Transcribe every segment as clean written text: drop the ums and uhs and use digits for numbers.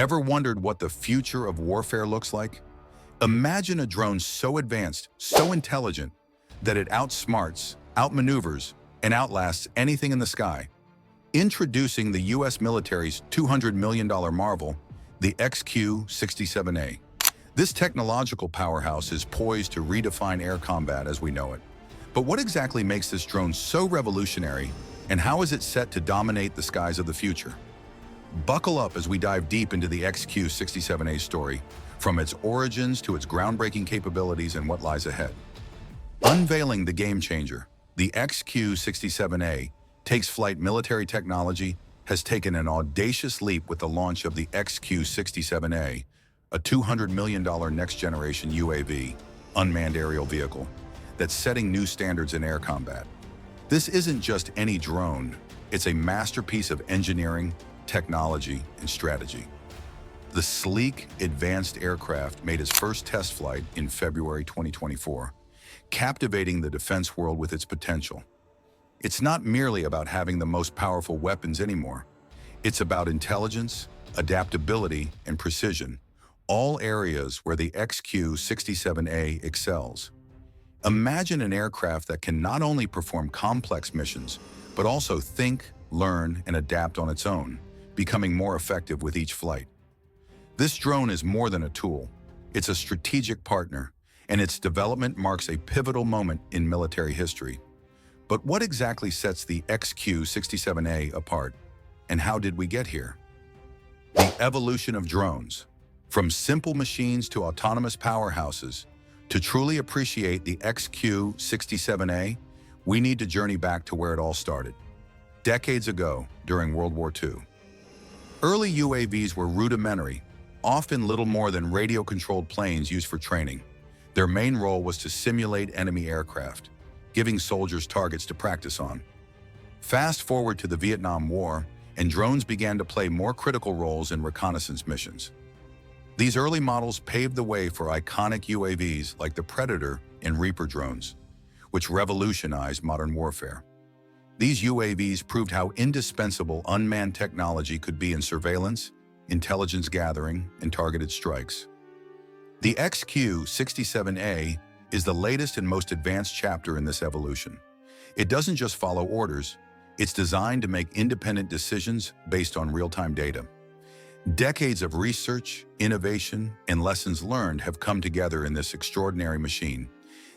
Ever wondered what the future of warfare looks like? Imagine a drone so advanced, so intelligent, that it outsmarts, outmaneuvers, and outlasts anything in the sky. Introducing the US military's $200 million marvel, the XQ-57A. This technological powerhouse is poised to redefine air combat as we know it. But what exactly makes this drone so revolutionary, and how is it set to dominate the skies of the future? Buckle up as we dive deep into the XQ-57A story, from its origins to its groundbreaking capabilities and what lies ahead. Unveiling the game changer, the XQ-57A takes flight military technology has taken an audacious leap with the launch of the XQ-57A, a $200 million next-generation UAV, unmanned aerial vehicle, that's setting new standards in air combat. This isn't just any drone, it's a masterpiece of engineering, technology, and strategy. The sleek, advanced aircraft made its first test flight in February 2024, captivating the defense world with its potential. It's not merely about having the most powerful weapons anymore. It's about intelligence, adaptability, and precision, all areas where the XQ-57A excels. Imagine an aircraft that can not only perform complex missions, but also think, learn, and adapt on its own, becoming more effective with each flight. This drone is more than a tool. It's a strategic partner, and its development marks a pivotal moment in military history. But what exactly sets the XQ-57A apart, and how did we get here? The evolution of drones. From simple machines to autonomous powerhouses, to truly appreciate the XQ-57A, we need to journey back to where it all started. Decades ago, during World War II. Early UAVs were rudimentary, often little more than radio-controlled planes used for training. Their main role was to simulate enemy aircraft, giving soldiers targets to practice on. Fast forward to the Vietnam War, and drones began to play more critical roles in reconnaissance missions. These early models paved the way for iconic UAVs like the Predator and Reaper drones, which revolutionized modern warfare. These UAVs proved how indispensable unmanned technology could be in surveillance, intelligence gathering, and targeted strikes. The XQ-57A is the latest and most advanced chapter in this evolution. It doesn't just follow orders, it's designed to make independent decisions based on real-time data. Decades of research, innovation, and lessons learned have come together in this extraordinary machine.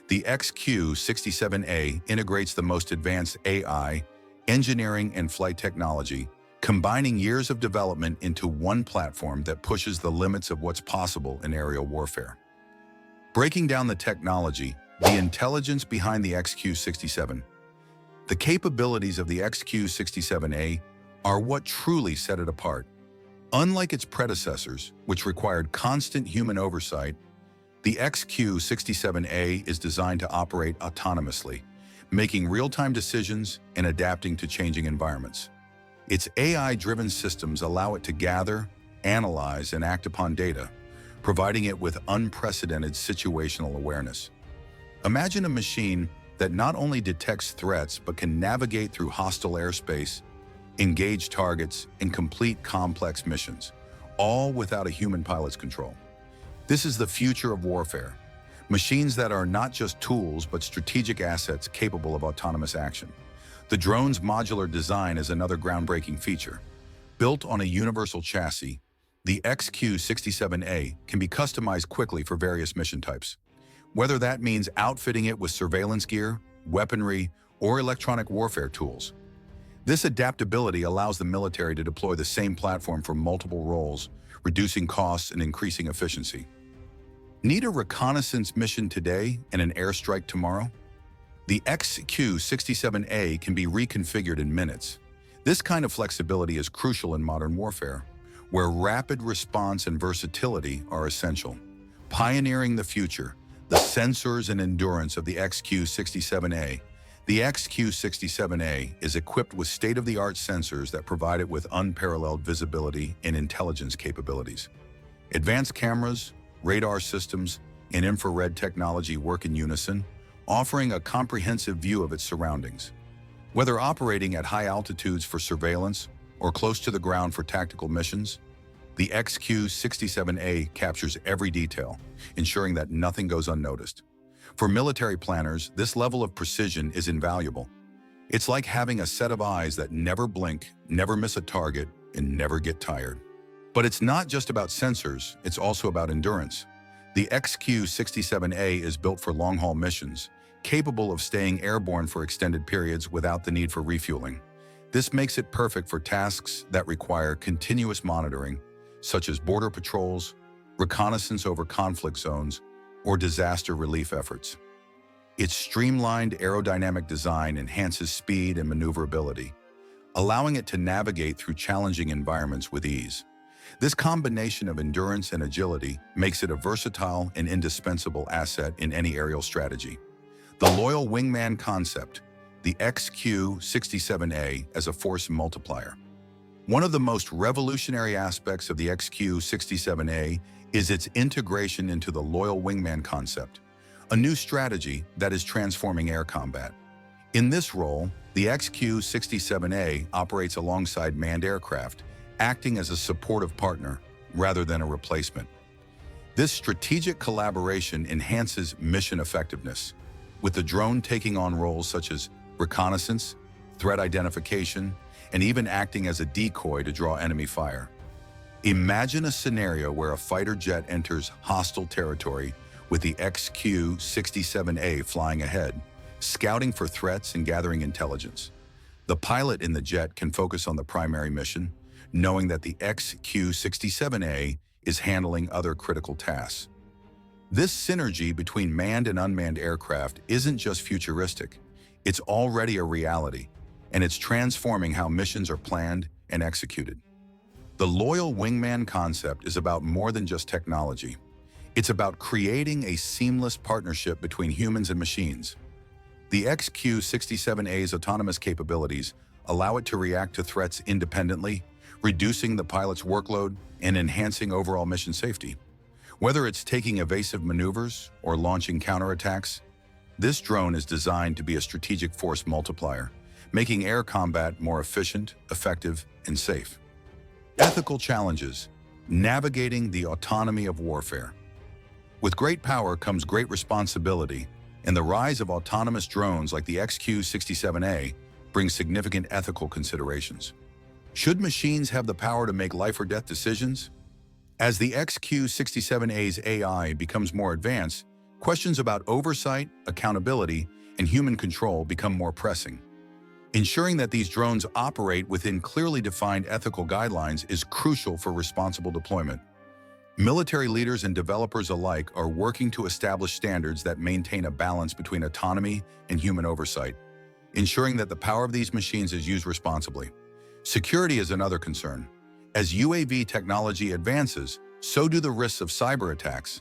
The XQ-57A integrates the most advanced AI, engineering, and flight technology, combining years of development into one platform that pushes the limits of what's possible in aerial warfare. Breaking down the technology, the intelligence behind the XQ-57. The capabilities of the XQ-57A are what truly set it apart. Unlike its predecessors, which required constant human oversight, the XQ-57A is designed to operate autonomously, making real-time decisions and adapting to changing environments. Its AI-driven systems allow it to gather, analyze, and act upon data, providing it with unprecedented situational awareness. Imagine a machine that not only detects threats but can navigate through hostile airspace, engage targets, and complete complex missions, all without a human pilot's control. This is the future of warfare. Machines that are not just tools, but strategic assets capable of autonomous action. The drone's modular design is another groundbreaking feature. Built on a universal chassis, the XQ-57A can be customized quickly for various mission types. Whether that means outfitting it with surveillance gear, weaponry, or electronic warfare tools. This adaptability allows the military to deploy the same platform for multiple roles, reducing costs and increasing efficiency. Need a reconnaissance mission today and an airstrike tomorrow? The XQ-57A can be reconfigured in minutes. This kind of flexibility is crucial in modern warfare, where rapid response and versatility are essential. Pioneering the future, the sensors and endurance of the XQ-57A. The XQ-57A is equipped with state-of-the-art sensors that provide it with unparalleled visibility and intelligence capabilities. Advanced cameras, radar systems, and infrared technology work in unison, offering a comprehensive view of its surroundings. Whether operating at high altitudes for surveillance or close to the ground for tactical missions, The XQ-67A captures every detail, ensuring that nothing goes unnoticed. For military planners, this level of precision is invaluable. It's like having a set of eyes that never blink, never miss a target, and never get tired. But it's not just about sensors, it's also about endurance. The XQ-67A is built for long-haul missions, capable of staying airborne for extended periods without the need for refueling. This makes it perfect for tasks that require continuous monitoring, such as border patrols, reconnaissance over conflict zones, or disaster relief efforts. Its streamlined aerodynamic design enhances speed and maneuverability, allowing it to navigate through challenging environments with ease. This combination of endurance and agility makes it a versatile and indispensable asset in any aerial strategy. The loyal wingman concept, the XQ-67A as a force multiplier. One of the most revolutionary aspects of the XQ-67A is its integration into the loyal wingman concept, a new strategy that is transforming air combat. In this role, the XQ-67A operates alongside manned aircraft, acting as a supportive partner rather than a replacement. This strategic collaboration enhances mission effectiveness, with the drone taking on roles such as reconnaissance, threat identification, and even acting as a decoy to draw enemy fire. Imagine a scenario where a fighter jet enters hostile territory with the XQ-67A flying ahead, scouting for threats and gathering intelligence. The pilot in the jet can focus on the primary mission, knowing that the XQ-67A is handling other critical tasks. This synergy between manned and unmanned aircraft isn't just futuristic, it's already a reality, and it's transforming how missions are planned and executed. The loyal wingman concept is about more than just technology. It's about creating a seamless partnership between humans and machines. The XQ-67A's autonomous capabilities allow it to react to threats independently, reducing the pilot's workload and enhancing overall mission safety. Whether it's taking evasive maneuvers or launching counterattacks, this drone is designed to be a strategic force multiplier, making air combat more efficient, effective, and safe. Ethical challenges: navigating the autonomy of warfare. With great power comes great responsibility, and the rise of autonomous drones like the XQ-67A brings significant ethical considerations. Should machines have the power to make life or death decisions? As the XQ-67A's AI becomes more advanced, questions about oversight, accountability, and human control become more pressing. Ensuring that these drones operate within clearly defined ethical guidelines is crucial for responsible deployment. Military leaders and developers alike are working to establish standards that maintain a balance between autonomy and human oversight, ensuring that the power of these machines is used responsibly. Security is another concern. As UAV technology advances, so do the risks of cyber attacks.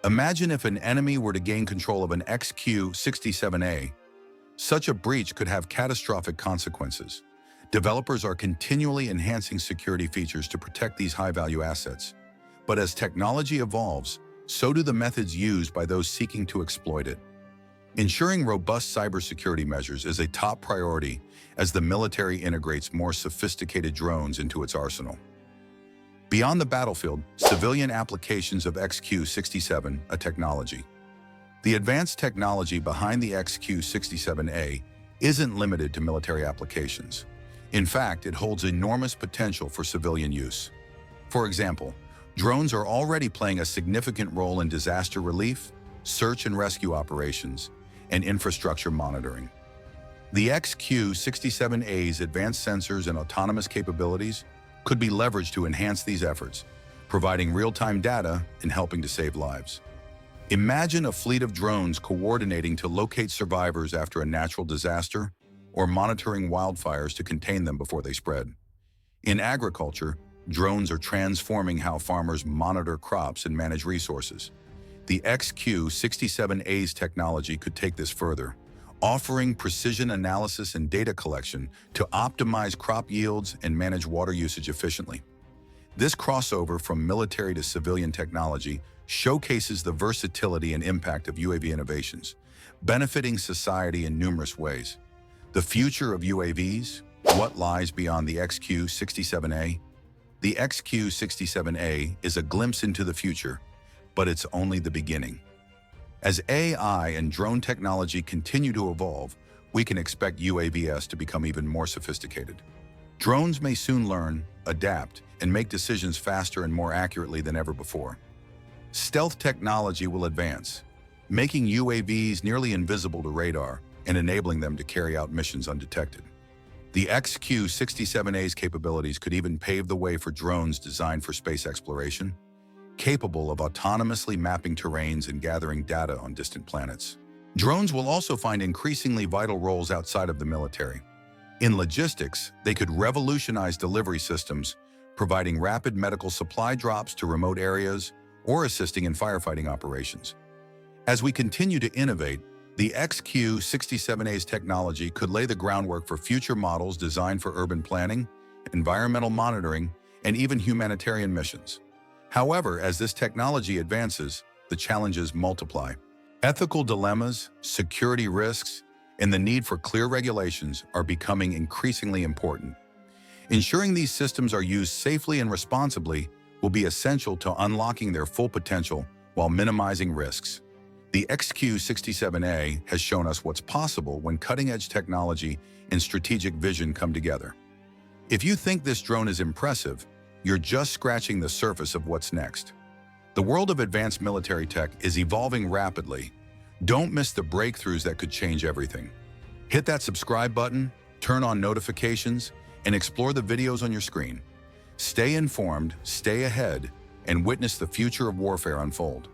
Imagine if an enemy were to gain control of an XQ-67A. Such a breach could have catastrophic consequences. Developers are continually enhancing security features to protect these high-value assets. But as technology evolves, so do the methods used by those seeking to exploit it. Ensuring robust cybersecurity measures is a top priority as the military integrates more sophisticated drones into its arsenal. Beyond the battlefield, civilian applications of XQ-67A technology. The advanced technology behind the XQ-67A isn't limited to military applications. In fact, it holds enormous potential for civilian use. For example, drones are already playing a significant role in disaster relief, search and rescue operations, and infrastructure monitoring. The XQ-67A's advanced sensors and autonomous capabilities could be leveraged to enhance these efforts, providing real-time data and helping to save lives. Imagine a fleet of drones coordinating to locate survivors after a natural disaster or monitoring wildfires to contain them before they spread. In agriculture, drones are transforming how farmers monitor crops and manage resources. The XQ-67A's technology could take this further, offering precision analysis and data collection to optimize crop yields and manage water usage efficiently. This crossover from military to civilian technology showcases the versatility and impact of UAV innovations, benefiting society in numerous ways. The future of UAVs, what lies beyond the XQ-67A? The XQ-57A is a glimpse into the future, but it's only the beginning. As AI and drone technology continue to evolve, we can expect UAVs to become even more sophisticated. Drones may soon learn, adapt, and make decisions faster and more accurately than ever before. Stealth technology will advance, making UAVs nearly invisible to radar and enabling them to carry out missions undetected. The XQ-57A's capabilities could even pave the way for drones designed for space exploration, capable of autonomously mapping terrains and gathering data on distant planets. Drones will also find increasingly vital roles outside of the military. In logistics, they could revolutionize delivery systems, providing rapid medical supply drops to remote areas or assisting in firefighting operations. As we continue to innovate, the XQ-57A's technology could lay the groundwork for future models designed for urban planning, environmental monitoring, and even humanitarian missions. However, as this technology advances, the challenges multiply. Ethical dilemmas, security risks, and the need for clear regulations are becoming increasingly important. Ensuring these systems are used safely and responsibly will be essential to unlocking their full potential while minimizing risks. The XQ-57A has shown us what's possible when cutting-edge technology and strategic vision come together. If you think this drone is impressive, you're just scratching the surface of what's next. The world of advanced military tech is evolving rapidly. Don't miss the breakthroughs that could change everything. Hit that subscribe button, turn on notifications, and explore the videos on your screen. Stay informed, stay ahead, and witness the future of warfare unfold.